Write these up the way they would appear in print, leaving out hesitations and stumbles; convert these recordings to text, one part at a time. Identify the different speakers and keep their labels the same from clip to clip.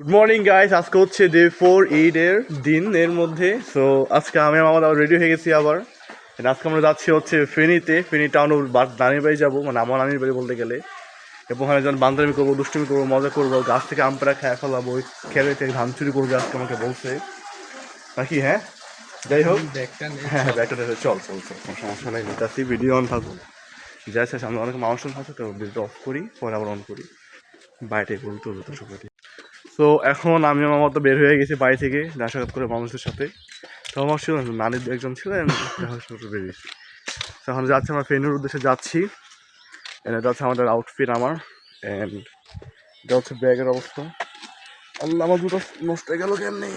Speaker 1: Good morning guys, আজকে হচ্ছে day 4 এর দিন এর মধ্যে। সো আজকে আমি আমার রেডি হয়ে গেছি আবার। আজকে আমরা যাচ্ছি হচ্ছে ফেনী টাউন নানির বাড়ি যাবো, মানে আমার নানির বাড়ি বলতে গেলে। এবং ওখানে যখন বান্ধবী করবো, দুষ্টুমি করবো, মজা করবো, গাছ থেকে আম পেড়া খেয়ে ফেলাবো, খেলে থেকে ধান চুরি করবো আজকে আমাকে বলছে নাকি। হ্যাঁ যাই হোক, হ্যাঁ ব্যাগটা চল চল চল, কোনো সমস্যা নেই। নিতাছি, ভিডিও অন থাকুক। যাই শেষ, আমরা অনেক মানুষ থাকে তো ভিডিওটা অফ করি, পরে আবার অন করি, বাইরে করি তো সবাই। তো এখন আমি আমার মতো বের হয়ে গেছি বাড়ি থেকে দেখা সাক্ষাৎ করে মানুষদের সাথে। তো আমার ছিল নানির একজন ছিলেন, দেখা সাক্ষাৎ বেরিয়েছি। তো এখন যাচ্ছি, আমরা ফেনীর উদ্দেশ্যে যাচ্ছি। এটা হচ্ছে আমাদের আউটফিট আমার, অ্যান্ড এটা হচ্ছে ব্যাগের অবস্থা। আল্লাহ, আমার দুটো নষ্ট হয়ে গেল কেমনি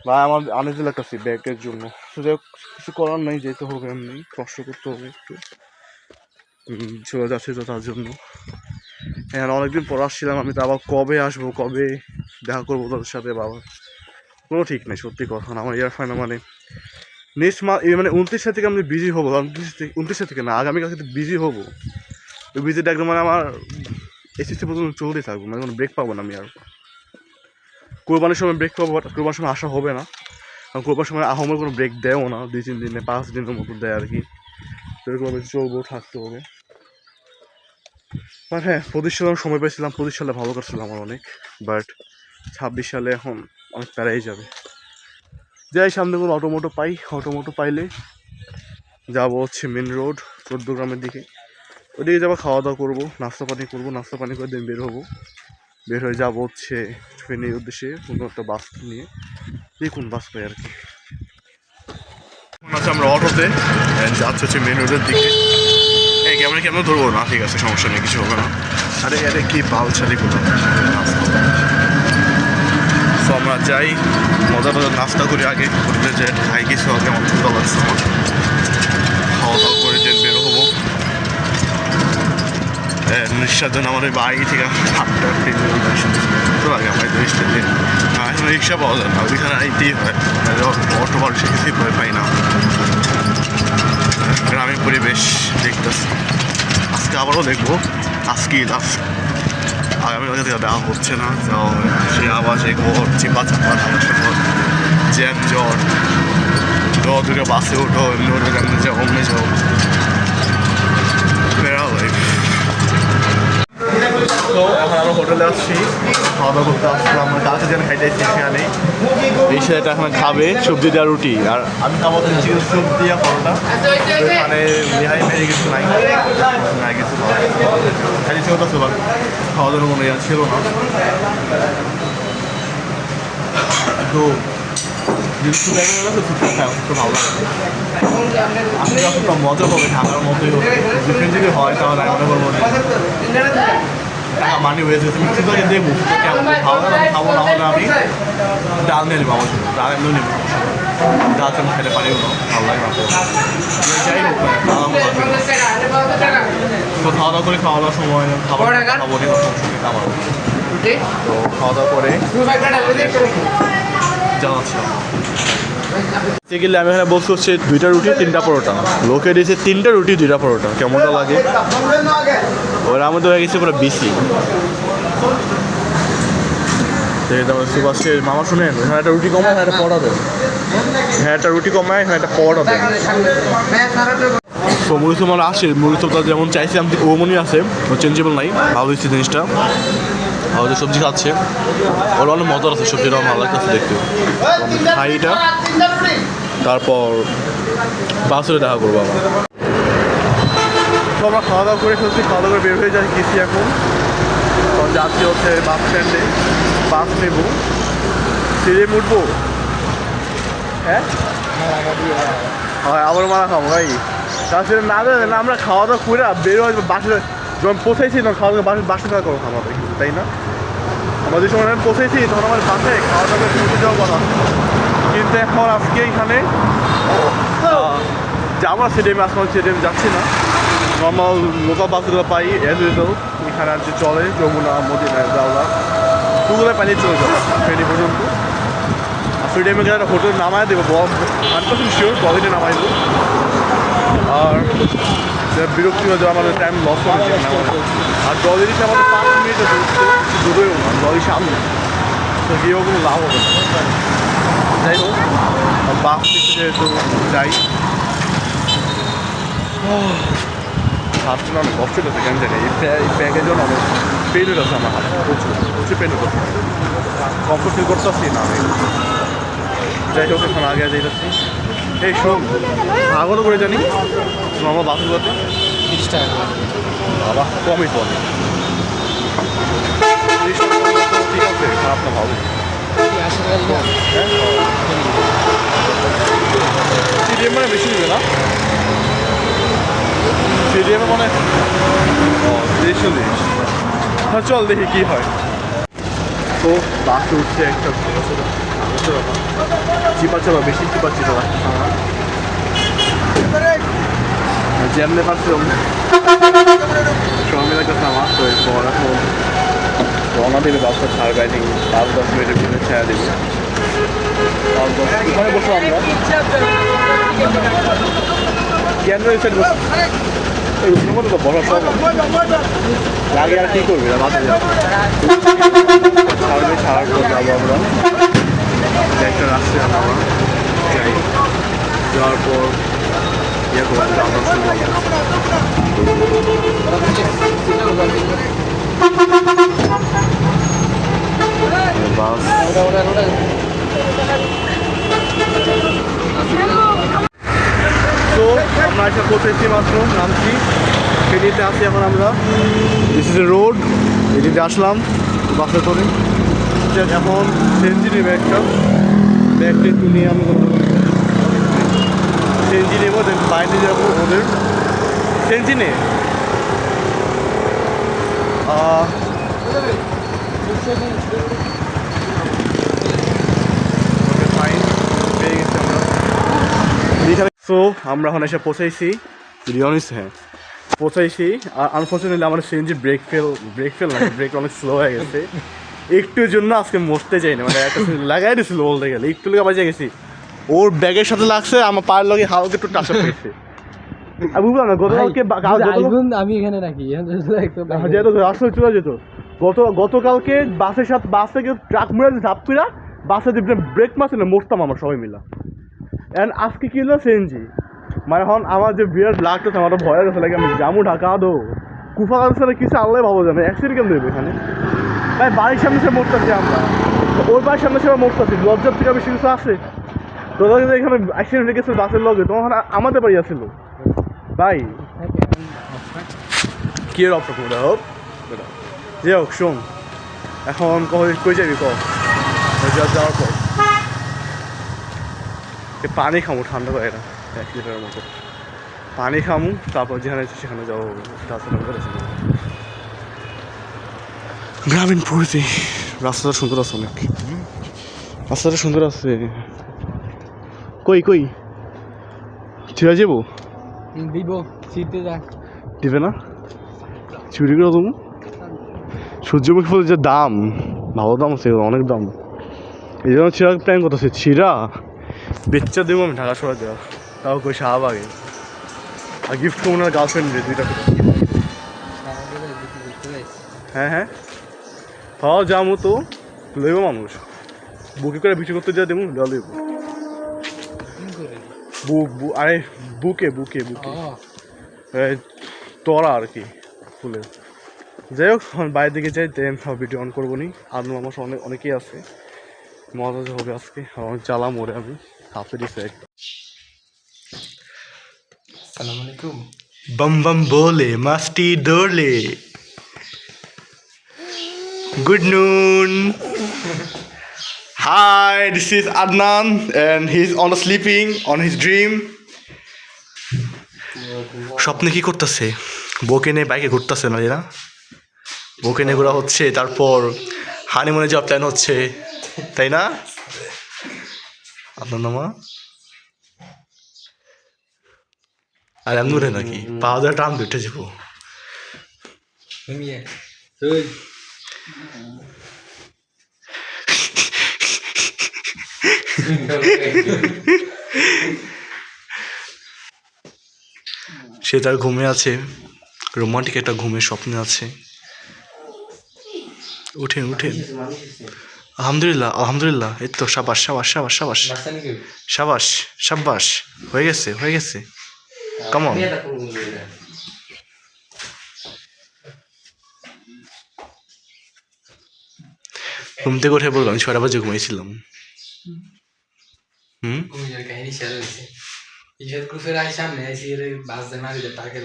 Speaker 1: বা আমার আনেতে লাগতেছি ব্যাগের জন্য। তো যাই হোক, কিছু করার নেই, যেতে হবে, এমনি কষ্ট করতে হবে একটু, চলে যাচ্ছি তো তার জন্য। হ্যাঁ, অনেকদিন পর আসছিলাম আমি, তো আবার কবে আসবো, কবে দেখা করবো তাদের সাথে বাবা কোনো ঠিক নেই। সত্যি কথা না, আমার ইয়ার ফাইনাল মানে নেক্সট মাস, মানে 29 থেকে আমি বিজি হবো। 29 থেকে না, আগামীকালকে বিজি হবো। ওই বিজিটা একদম মানে আমার এসএসসি পর্যন্ত চলতেই থাকবো, মানে কোনো ব্রেক পাবো না আমি আর। কোরবানির সময় ব্রেক পাবো, কোরবানির সময় আসা হবে না, কারণ কোরবানির সময় আহমের কোনো ব্রেক দেয়ও না, 2-3 দিনে 5 দিনের মতো দেয় আর কি। তো এরকমভাবে চলবো, থাকতে হবে। বাট হ্যাঁ, 25 সালে সময় পেয়েছিলাম, 25 সালে ভালো কাটছিল আমার অনেক। বাট 26 সালে এখন অনেক প্যারাই যাবে। যাই, সামনে কোনো অটোমোটো পাই, অটোমোটো পাইলে যাবো হচ্ছে মেন রোড 14 গ্রামের দিকে। ওইদিকে যাবো, খাওয়া দাওয়া করবো, নাস্তা পানি করবো, নাস্তা পানি করে দিন বের হবো। বের হয়ে যাবো হচ্ছে ফেনীর উদ্দেশ্যে কোনো একটা বাস নিয়ে, কোন বাস পাই আর কি। এখন আছে আমরা অটোতে, যাচ্ছে হচ্ছে মেন রোডের দিকে। এই ক্যামেরা কেমন ধরবো না, ঠিক আছে, সমস্যা নেই, কিছু হবে না। আরে আরে কি বাল ছাড়ি কোথাও। তো আমরা যাই, মজা মজা নাস্তা করি আগে, হোটেলে যাই খাই কিছু আগে, আমার ক্ষুধা লাগছে আমার। খাওয়া দাওয়া করে ট্রেন বেরো হবো। রিক্সার জন্য আমাদের বাড়ি থেকে 8টা ট্রেন তো আগে আমার 2 ট্রেন এখন রিক্সা পাওয়া যায় না, ওইখানে আইতেই হয়, অটো বাড়ি সে কিছুই ভয় পাই না। গ্রামীণ পরিবেশ দেখতেছি, আজকে আবারও দেখবো। আজকেই লাস্ট, আগামী কালকে থেকে দেওয়া হচ্ছে না। সে আবার সেই ঘর চিপা চাপা ধানের ঘর জ্যাম জট, দুটো বাসে ওঠো, এমনি ওঠো, কেমনি যাও, অমনি যাও, বেড়া লাইফ। তো এখন আমরা হোটেলে আসছি, খাওয়া দাওয়া করতে আসছিলাম। আমরা কালকে যেন খাইতেছি সেখানে, এই সেটা এখন খাবে সবজি দেওয়া রুটি, আর আমি খাবো চিকেন স্যুপ দিয়া পরোটা। মানে রেহাই মেরে কিছু নাই, নাই কিছু খাইছি কথা ছিল, খাওয়া দাওয়ার কোনো ইয়া ছিল না। তো যেহেতু খুব ভালো লাগে, আসলে যতটা মজা হবে ঢাকার মতোই হবে। ডিফারেন্ট যদি হয় তাহলে আমি মনে করবো টাকা মানি হয়ে যেতে সুতরাং দেবো, কেমন ভালো লাগে আমি খাবো, না হলে আমি ডাল নিয়ে নেবো। আমার সাথে ডাল এমনিও নেবো, ডাল আমি খেতে পারিও না, ভালো লাগে না। যাই হোক, তো খাওয়া দাওয়া করে, খাওয়া দাওয়ার সময় খাবার খাবো নি, খাবার তো খাওয়া দাওয়া করে জানাচ্ছি। গেলে আমি এখানে বলতে হচ্ছে 2টা রুটি 3টা পরোটা, লোকে দিয়েছে 3টা রুটি 2টা পরোটা, কেমনটা লাগে? ওরা আমাদের হয়ে গেছে পুরো বেশি। সুভাষের মামা শুনেন, এখানে একটা রুটি কমায়, একটা পরোটা দেন। হ্যাঁ, একটা রুটি কমায়, এখানে একটা পরোটা দেন। তো মরিচুপ আমার আসে, মরিচুপটা যেমন চাইছিলাম ওমনি আছে, চেঞ্জেবল নাই, ভালো হয়েছে জিনিসটা। আমাদের সবজি খাচ্ছে, ওর অনেক মজার আছে, সবজিটা ভালো লাগতেছে দেখতে। খাইটা তারপর বাসে দেখা করবো আমরা। তো আমরা খাওয়া দাওয়া করে ফেলছি, খাওয়া দাওয়া করে বের হয়ে যাই গেছি। এখন যাচ্ছি হচ্ছে বাস স্ট্যান্ডে, বাস নেবো, সিঁড়ে উঠবো। হ্যাঁ, আবার মারা খাবো ভাই, তাছাড়া না দেন না। আমরা খাওয়া দাওয়া করে বের হয়ে বাসে যখন পৌঁছাইছি, তখন খাওয়া দাওয়া বাসে থাকা করো খাওয়া দাওয়া, তাই না? আমাদের সময় আমি পৌঁছেছি তখন আমার বাসে খাওয়া দাওয়া করে পৌঁছে যাওয়ার কথা, কিন্তু এখন আজকে এখানে যাবো না, সেটা আমি আজকে সেটা আমি যাচ্ছি না। নর্মাল লোকাল বাসগুলো পাই এজ ইউজুয়াল, এখানে আর যে চলে যমুনা, মদিনা, জাওলা, ওগুলো পাইলে চলে যাবো ফেরি পর্যন্ত। আর ফ্রি টাইমে গেলে একটা হোটেল নামায় দেবো, 100% শিওর বডিতে নামাই দেবো। আর বিরক্তি হয়ে যাওয়া, আমাদের টাইম লস করে আর ডলিতে আমাদের 5 মিনিটে ঢুকতে দূরেও না, ডলির সামনে, তো গিয়েও কোনো লাভ হবে না। যাই হোক, বাস থেকে যেহেতু যাই, হাতটা অনেক কষ্ট হচ্ছে কেন জানি, এই ব্যাগের জন্য অনেক পেন হচ্ছে আমার হাতে, প্রচুর প্রচুর পেন হচ্ছে, কমফোর্ট ফিল করতেছি না আমি। যাই হোক, এখন আগে যাইতেছি। এই শোন, আগত করে জানি নর্মাল বাসগুলোতে
Speaker 2: 30 টাকা করে।
Speaker 1: বাবা কমই পড়ে, ঠিক আছে, খারাপ না ভালো।
Speaker 2: কি 80 টাকা দিবেন?
Speaker 1: হ্যাঁ, সিডিএম মানে বেশি দিবে না, সিডিএম মানে 43। হ্যাঁ চল দেখি কি হয়। তো বাসে উঠছে একটা চিপা চাপা, বেশি চিপা চিপা যেমনে পারছিলাম সময় লাগতেছে আমার। তো এরপর এখন রওনা দেবে, বাসটা ছাড়বে, আই থিঙ্ক 5-10 মিনিটের ভিতরে ছেড়ে দেবে। 5-10 ওখানে বসবো আমরা, কেন্দ্র সাইড বসবো, এই রুমের মধ্যে তো বসার সব লাগে। আর কী করবি না, বাসে যাবো, ছাড়বে, ছাড়ার পর যাবো আমরা একটা রাস্তায় আমরা যাই, যাওয়ার পর ইয়ে করবো, আমরা শুরু করবো। বাস তো আমরা এসে পৌঁছেছি, মাত্র নামছি, ফেরিতে আছি এখন আমরা। দিস ইজ এ রোড, এদিকে আসলাম বাসে করে। এখন সিএনজি নেবে, একটা ব্যাগটা একটু নিয়ে আমি সিএনজি নেবো, দেন বাইরে যাবো ওদের সিএনজি নে। ফাইন, পেয়ে গেছি আমরা। সো আমরা এখন এসে পৌঁছাইছি, রিয়নিস, হ্যাঁ পৌঁছাইছি। আর আনফর্চুনেটলি আমার সিএনজি ব্রেক ফেল না, ব্রেক অনেক স্লো হয়ে গেছে। একটুর জন্য আজকে মরতে চাই না, মানে একটা লাগাই দিয়েছিল বলতে গেলে, একটু লোক বাজে গেছি, ওর ব্যাগের সাথে লাগছে, আমার পায়ের লগে হালকা একটু টাচ আপ হয়েছে। বুঝলাম না গতকালকে
Speaker 2: আমি এখানে রাখি
Speaker 1: যেহেতু রাস্তায় চলে যেত, গতকালকে বাসের সাথে বাস থেকে ট্রাক মেরে ঝাপ ফিরা বাসে যে ব্রেক মারছে না, মরতাম আমরা সবাই মিলা। অ্যান্ড আজকে কি হলো সিএনজি, মানে এখন আমার যে বিরাট লাগতেছে, আমার তো ভয় গেছে, লাগে আমি জামু ঢাকা দো কুফা কাছে কিছু আল্লাহ ভাবো জানে, অ্যাক্সিডেন্ট কেন দেবে এখানে ভাই, বাড়ির সামনে সে মরতেছি আমরা, ওর বাড়ির সামনে সে মরতেছি, লজ্জার থেকে বেশি কিছু আছে? তোদের যদি এখানে অ্যাক্সিডেন্ট হয়ে গেছে বাসের লগে, তোমার আমাদের বাড়ি আসছিল ভাই, কি এর অপরাধ করে হোক। যে হোক শোন, এখন কই যাবি যাওয়ার পর পানি খামু, ঠান্ডা করে না 1 লিটারের মতো পানি খামু, তারপর যেখানে সেখানে যাবো। গ্রামীণ পরিধি, রাস্তাটা সুন্দর আছে অনেক, রাস্তাটা সুন্দর আছে। কই ছিঁড়া যাবো,
Speaker 2: দিব শীতে যা
Speaker 1: দিবে না চুরি করে তুমি? সূর্যমুখী ফুলের যে দাম, ভালো দাম আছে, অনেক দাম, এই জন্য ছিঁড়া প্ল্যান করতেছে। ছিঁড়া বেচ্চা দেবো আমি ঢাকা শহরে দেওয়া, তাও কই শাহবাগে, আর গিফট করবো না গার্লফ্রেন্ড 2টা। হ্যাঁ খাওয়া যাবো তো লইব মানুষ, বুকে করে বিক্রি করতে যা দেবো লইব, আরে বুকে তোরা আর কি ফুলের। যাই হোক, বাইরের দিকে যাই, দেন ভিডিও অন করবো নি, আর আমার অনেকেই আছে, মজা হবে আজকে, অনেক জ্বালা মরে আমি হাফে দিছে একটা।
Speaker 2: আসসালামু আলাইকুম।
Speaker 1: बम बम बोले मस्ती डोले good noon hi this is Adnan and he's on sleeping on his dream স্বপ্নে কি করতেছে বউকে নিয়ে বাইকে ঘুরতেছে না এরা বউকে নিয়ে ঘোরা হচ্ছে তারপর হানিমুনে যাওয়ার প্ল্যান হচ্ছে তাই না আপনার নামা আর এমন উঠে নাকি পাওয়া যায় টান উঠে যাবো সে তার ঘুমে আছে রোমান্টিক একটা ঘুমের স্বপ্নে আছে উঠেন উঠেন আলহামদুলিল্লাহ আলহামদুলিল্লাহ এই তো সাবাস সাবাস সাবাস সাবাস সাবাস সাব্বাস হয়ে গেছে হয়ে গেছে কেমন ঘুম থেকে উঠে বললাম 6টা বাজে ঘুমাইছিলাম
Speaker 2: কাহিনী শেয়ার হয়েছে ঈশাদ গ্রুপের আই সামনে আইসি এর বাস দেন আর তাকে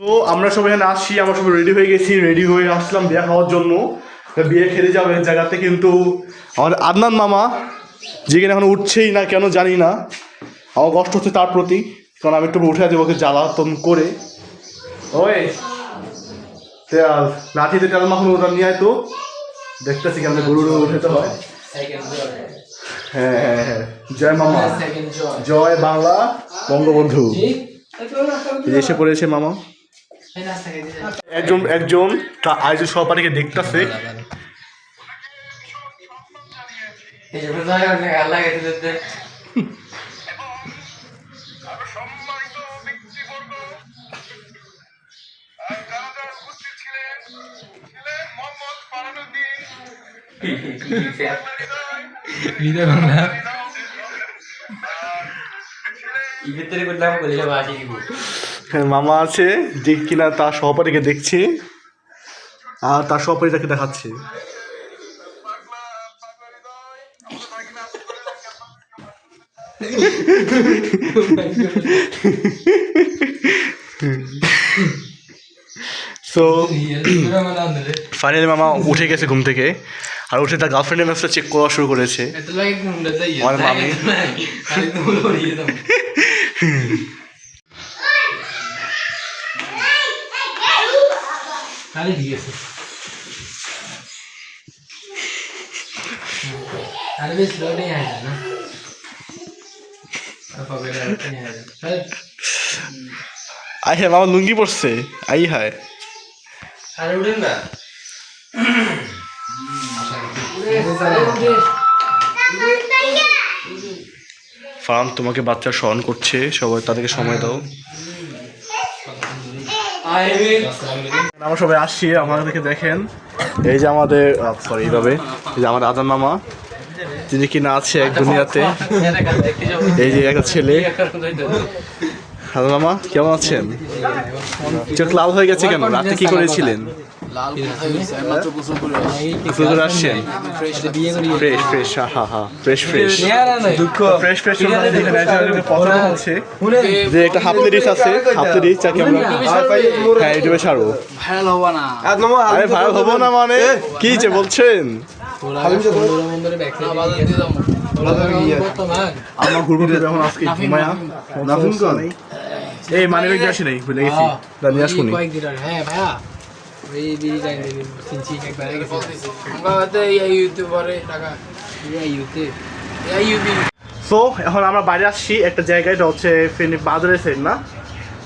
Speaker 1: তো আমরা সবাই এখানে আসছি আমরা সবাই রেডি হয়ে গেছি রেডি হয়ে আসলাম বিয়ে খাওয়ার জন্য বিয়ে খেতে যাবো এক জায়গাতে কিন্তু আমার আদনান মামা যেখানে এখন উঠছেই না কেন জানি না আমার কষ্ট হচ্ছে তার প্রতি কারণ আমি একটু উঠে যাবো ওকে জ্বালাতন করে ওই তেল লাঠিতে তেল মাখানো ওটা নিয়ে আয় তো দেখতেছি কেমন গরু উঠাতে হয় হ্যাঁ হ্যাঁ হ্যাঁ জয় মামা জয় বাংলা বঙ্গবন্ধু এসে পড়েছে মামা একজন একজন তার আয়োজন সহপাঠীকে দেখতেছে মামা আছে যে কিনা তার সহপাঠীকে দেখছে আর তার সহপাঠী তাকে দেখাচ্ছে সো ফাইনালি মামা উঠে গেছে ঘুম থেকে আর উঠে তার গার্লফ্রেন্ডের মেসেজ চেক করা শুরু করেছে আমার মামি আই হ্যাঁ মামা লুঙ্গি পড়ছে আই হায়
Speaker 2: আরে উঠেন না
Speaker 1: ফার্ম তোমাকে বাচ্চা স্মরণ করছে সবাই তাদেরকে সময় দাও আমরা সবাই আসছি আমাদেরকে দেখেন এই যে আমাদের সরি এইভাবে এই যে আমাদের আজান মামা যিনি কিনা আছে এক দুনিয়াতে এই যে একটা ছেলে আজান মামা কেমন আছেন চোখ লাল হয়ে গেছে কেন রাতে কি করেছিলেন আসছেন ফ্রেশ ফ্রেশ হা হা ফ্রেশ ফ্রেশ ফ্রেশ ফ্রেশ হচ্ছে যে একটা হাফ লিডিস আছে হাফ লিডিস যাকে আমরা হ্যাঁ ইউটিউবে ছাড়বো আরে ভাইরাল হবো না মানে কি যে বলছেন আমার ঘুরবো এখন আজকে ঘুমায়া এই মানে আসি নাই ভুলে গেছি নিয়ে আসবো
Speaker 2: হ্যাঁ ভাইয়া
Speaker 1: সো এখন আমরা বাইরে আসছি একটা জায়গায় এটা হচ্ছে ফেনী বাজারের সাইড না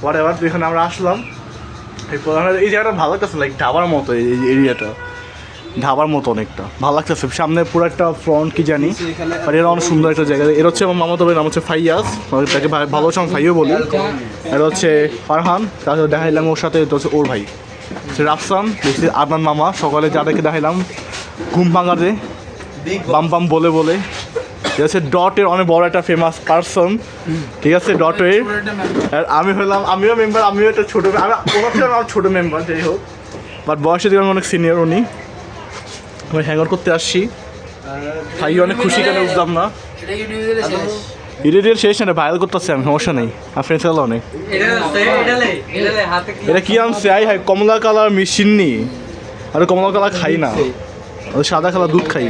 Speaker 1: হোয়াট এভার তো এখানে আমরা আসলাম এই জায়গাটা ভালো লাগতেছে লাইক ঢাবার মতো এই এরিয়াটা ঢাবার মতো অনেকটা ভালো লাগতেছে সামনে পুরো একটা ফ্রন্ট কি জানি আর এরা অনেক সুন্দর একটা জায়গা এর হচ্ছে আমার মামা তবে নাম হচ্ছে ফাইয়াস তাকে ভালো হচ্ছে আমি ফাইও বলি এটা হচ্ছে ফারহান তার সাথে দেখাইলাম ওর সাথে হচ্ছে ওর ভাই সে রাফসান দেখছি আদনান মামা সকালে যাদেরকে দেখাইলাম ঘুম ভাঙাতে বাম বাম বলে বলে ঠিক আছে ডটের অনেক বড় একটা ফেমাস পার্সন ঠিক আছে ডটের আর আমি হলাম আমিও মেম্বার আমিও একটা ছোটো আমি ওনার থেকে আমার ছোটো মেম্বার যাই হোক বাট বয়সের দিকে আমি অনেক সিনিয়র উনি আমি হ্যাং আউট করতে আসছি ভাই অনেক খুশি কেন বুঝলাম না ইডিটের শেষ না ভাইরাল করতেছে আমি সমস্যা নেই আর ফ্রেন্ডস গেল অনেক এটা কি আনছে আই হাই কমলা কালার মিশিননি আর কমলা কালার খাই না সাদা কালার দুধ খাই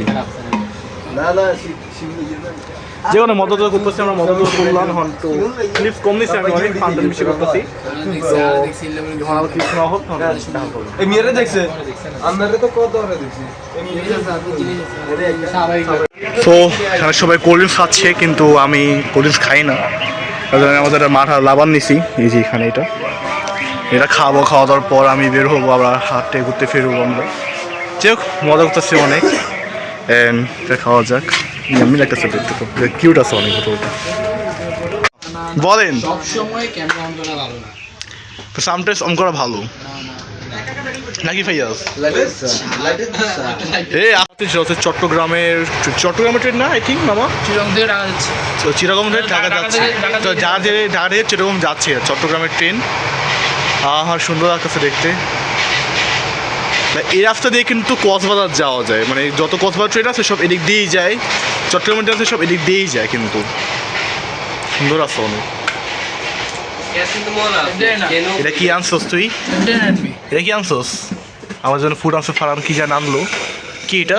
Speaker 1: যে কোনো মদত করতেছি আমরা মদত করলাম এখন তো ক্লিপস কম নিচ্ছি আমি অনেক ফান্ডাল বেশি করতেছি তো যখন আবার ক্লিপস না হোক
Speaker 3: এই মেয়েরা দেখছে আমরা তো কত ধরে দেখছি
Speaker 1: তো এখানে সবাই কোল্ড ড্রিঙ্কস খাচ্ছে কিন্তু আমি কোল্ড ড্রিঙ্কস খাই না আমাদের মাঠা লাবান নিছি এই যে এখানে এটা খাবো খাওয়া দাওয়ার পর আমি বের হবো আবার হাঁটতে ঘুরতে ফিরবো আমরা যাই হোক মজা করতেছি অনেক এটা খাওয়া যাক এমনি লাগতেছে দেখতে তো কিউট আছে অনেক ওটা বলেন
Speaker 2: সবসময় ক্যামেরা অন করা ভালো না
Speaker 1: সামটাইমস অন করা ভালো নাকি ফাইয়াজ এই আপনি হচ্ছে চট্টগ্রামের ট্রেন না আই থিঙ্ক মামা তো চিরগম থেকে ঢাকা যাচ্ছে তো ঢাকা থেকে চিরগম যাচ্ছে চট্টগ্রামের ট্রেন হ্যাঁ সুন্দর লাগতেছে দেখতে এই রাস্তা দিয়ে কিন্তু কক্সবাজার যাওয়া যায় মানে যত কক্সবাজার ট্রেন আছে সব এদিক দিয়েই যায় চট্টগ্রামের ট্রেন আছে সব এদিক দিয়েই যায় কিন্তু সুন্দর রাস্তা অনেক এটা কি আনছোস তুই এটা কি আনছোস আমার জন্য ফুড আনছো ফারান কি যেন আনলো কি এটা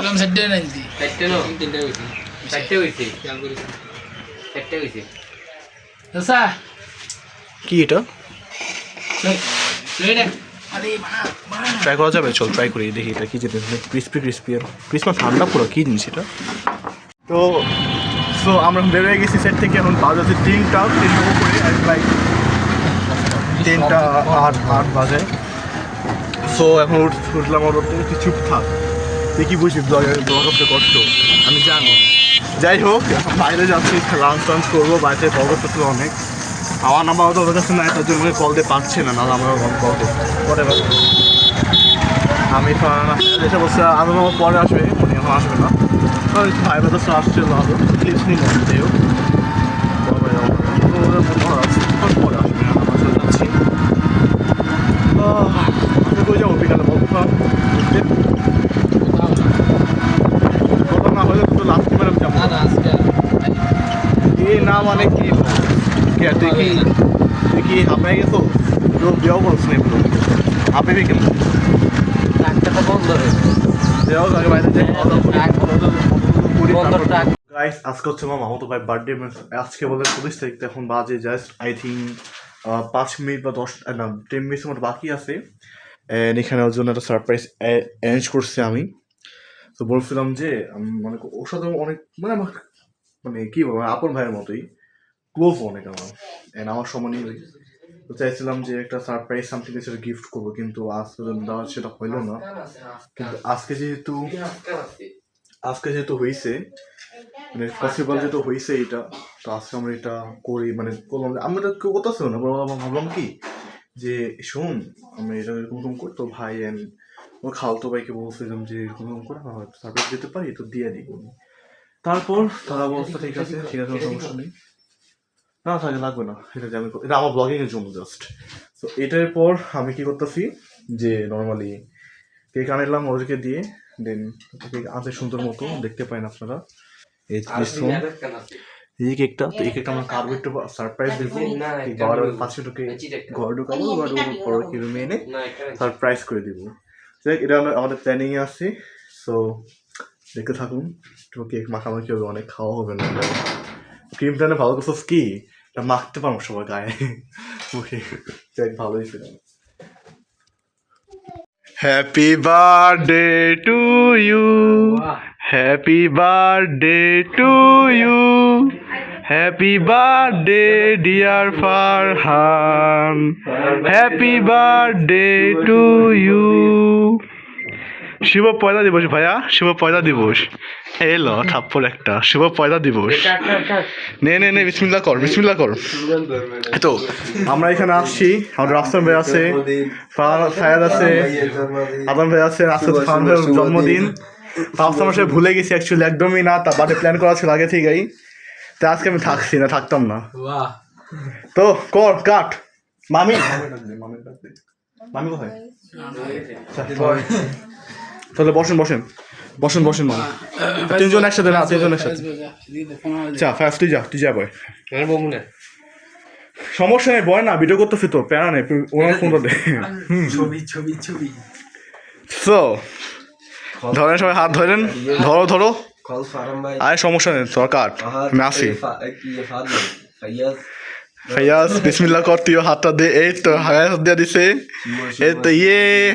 Speaker 1: কি এটা ট্রাই করা যাবে চল ট্রাই করি দেখি এটা কি জিনিস ক্রিসপি ক্রিসপি আর ক্রিসপি ঠান্ডা পুরো কি জিনিস এটা তো সো আমরা বেরোয় গেছি সেট থেকে এখন বাজে হচ্ছে 3টা উপরে আর প্রায় 3টা 8 বাজে সো এখন উঠলাম ওর তুই চুপ থাক দেখি বুঝি ব্লগের কষ্ট আমি জানি যাই হোক এখন বাইরে যাচ্ছি লাঞ্চ টাঞ্চ করবো বাইরে ব্লগ করতে অনেক আমার নাম্বার তো ওদের কাছে নাই তার জন্য কল দিয়ে পাচ্ছে না নাহলে আমরা কল করে আমি এসে বলছে আরও পরে আসবে উনি এখন আসবে না ভাই তো আসছে ভালো ক্লিপস নিয়ে যাই হোক পরে আসবে আমার সাথে যাচ্ছি কই যাবো বিকালে বলতে কথা না হলে তো লাস্ট ম্যাডাম যাবো এই না মানে কি তুই কি হাঁপাই গেছো বিয়াও করছ না এগুলো হাঁপাইবি কেন গাইস আজকে হচ্ছে আমার মামাতো ভাই বার্থডে আজকে বলে 25 তারিখ এখন বাজে জাস্ট আই থিঙ্ক 5 মিনিট বা 10 না 10 মিনিটের মতো বাকি আছে এখানে ওর জন্য একটা সারপ্রাইজ অ্যারেঞ্জ করছি আমি তো বলছিলাম যে মানে ওর সাথে অনেক মানে আমার মানে কি বলবো আপন ভাইয়ের মতোই ক্লোজ অনেক আমার সমানই তো চাইছিলাম যে একটা সারপ্রাইজ সামথিং সেটা গিফট করবো কিন্তু আজ পর্যন্ত সেটা হইলো না কিন্তু আজকে যেহেতু হয়েছে মানে পসিবল যেহেতু হয়েছে এটা তো আজকে আমরা এটা করি মানে করলাম আমরা কেউ করতেছিল না ভাবলাম কি যে শোন আমরা এটা এরকম করি তো ভাই ওর খালতো ভাইকে বলছিলাম যে এরকম করে আমরা সারপ্রাইজ দিতে পারি তো দিয়ে দিই তারপর তার অবস্থা ঠিক আছে সমস্যা নেই না থাকে লাগবে না এটা যে আমি এটা আমার ব্লগিংয়ের জন্য জাস্ট তো এটার পর আমি কি করতেছি যে নর্মালি কেক আনলাম ওদেরকে দিয়ে দেন কেক আনতে সুন্দর মতো দেখতে পাই না আপনারা এই কেকটা তো এই কেকটা আমরা কারো একটু সারপ্রাইজ দেবো বাবার পাশে ঢুকে ঘর ঢুকাবো ঘর কি রুমে এনে সারপ্রাইজ করে দেবো এটা আমাদের প্ল্যানিংয়ে আসছে সো দেখতে থাকুন তো কেক মাখামাখি হবে অনেক খাওয়া হবে না ক্রিম প্ল্যানে ভালো করছিস কি মাখতে পারবো সবার গায়ে মুখে ভালোই ছিল happy birthday to you happy birthday to you happy birthday dear Farhan happy birthday to you শুভ পয়লা দিবস ভাইয়া শুভ পয়লা দিবস এলো থাপ্পড় একটা শুভ পয়লা দিবস নে বিসমিল্লাহ কর তো আমরা এখানে আসছি আমাদের রাফসান ভাই আছে ফায়াদ আছে আদম ভাই আছে রাসেল খান ভাইয়ের জন্মদিন রাফসান ভাই ভুলে গেছি অ্যাকচুয়ালি একদমই না তার বার্থডে প্ল্যান করা ছিল আগে থেকেই তো আজকে আমি থাকতাম না তো কর কাট মামি কোথায় তাহলে বসেন মা তিনজন একসাথে চা ফার্স্ট তুই যা বয় সমস্যা নেই বয় না ভিডিও করতেছি তো প্যারা নেই ওনার ফোনটা দে ছবি সো ধরেন সবাই হাত ধরেন ধরো আরে সমস্যা নেই তোর কাট আমি আসি ফাইয়াজ বিসমিল্লাহ কর তুইও হাতটা দে এই তো হাত দিয়ে দিছে এই তো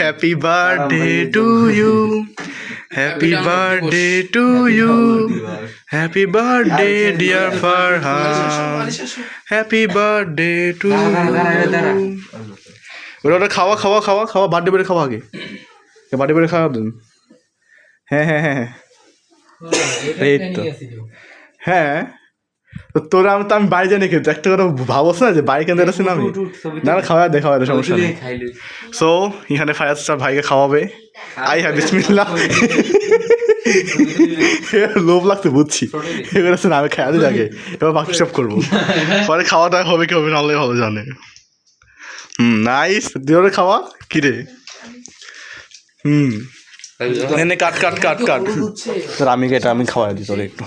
Speaker 1: happy birthday to you happy birthday to you happy birthday dear Farhan happy birthday to ওটা খাওয়া বার্থডে বেড়ে খাওয়া আগে বার্থডে বেড়ে খাওয়া দিন হ্যাঁ এই তো হ্যাঁ তো তোরা আমি বাড়ি জানি খেতে একটা কথা ভাবছ না যে বাড়ি কেন আসছি না আমি না না খাওয়া দেখা হয় সমস্যা নেই সো এখানে ফায়ার স্টার ভাইকে খাওয়াবে আই হ্যাঁ বিসমিল্লাহ লোভ লাগতে বুঝছি এবার আছে না আমি খাওয়া দিই আগে এবার বাকি সব করবো পরে খাওয়া দাওয়া হবে কি হবে না হলে ভালো জানে নাইস দিওরে খাওয়া কিরে এনে কাট তোর আমি এটা আমি খাওয়াই দিই তোরে একটু